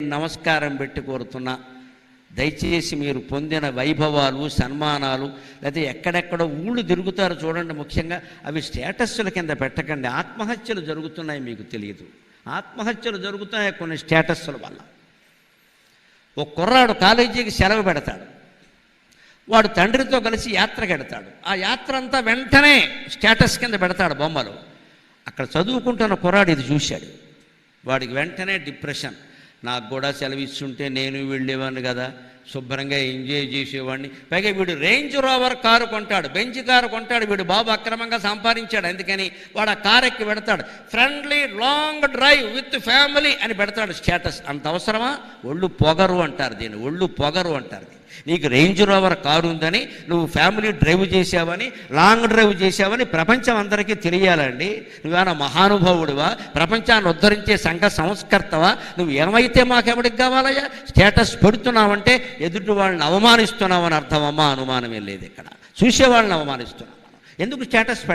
నమస్కారం పెట్టి కోరుతున్నా, దయచేసి మీరు పొందిన వైభవాలు సన్మానాలు లేదా ఎక్కడెక్కడ ఊళ్ళు తిరుగుతారు చూడండి, ముఖ్యంగా అవి స్టేటస్ల కింద పెట్టకండి. ఆత్మహత్యలు జరుగుతున్నాయి, మీకు తెలియదు. ఆత్మహత్యలు జరుగుతున్నాయి కొన్ని స్టేటస్ల వల్ల. ఒక కుర్రాడు కాలేజీకి సెలవు పెడతాడు, వాడు తండ్రితో కలిసి యాత్రకు వెడతాడు. ఆ యాత్ర అంతా వెంటనే స్టేటస్ కింద పెడతాడు బొమ్మలు. అక్కడ చదువుకుంటున్న కుర్రాడు ఇది చూశాడు, వాడికి వెంటనే డిప్రెషన్. నాకు కూడా సెలవు ఇస్తుంటే నేను వెళ్ళేవాడిని కదా, శుభ్రంగా ఎంజాయ్ చేసేవాడిని. పైగా వీడు రేంజ్ రోవర్ కారు కొంటాడు, బెంచ్ కారు కొంటాడు. వీడు బాబు అక్రమంగా సంపాదించాడు, అందుకని వాడు ఆ కారు ఎక్కి పెడతాడు, friendly long drive with family అని పెడతాడు స్టేటస్. అంత అవసరమా? ఒళ్ళు పొగరు అంటారు దీన్ని, ఒళ్ళు పొగరు అంటారు. నీకు రేంజ్ రోవర్ కారు ఉందని, నువ్వు ఫ్యామిలీ డ్రైవ్ చేసావని, లాంగ్ డ్రైవ్ చేసావని ప్రపంచం అందరికీ తెలియాలండి. నువ్వేనా మహానుభావుడివా? ప్రపంచాన్ని ఉద్ధరించే సంఘ సంస్కర్తవా? నువ్వు ఏమైతే మాకెవడికి కావాలయ్యా? స్టేటస్ పెడుతున్నావంటే ఎదుటి వాళ్ళని అవమానిస్తున్నావని అర్థమమ్మా. అనుమానమే లేదు, ఇక్కడ చూసేవాళ్ళని అవమానిస్తున్నావు. ఎందుకు స్టేటస్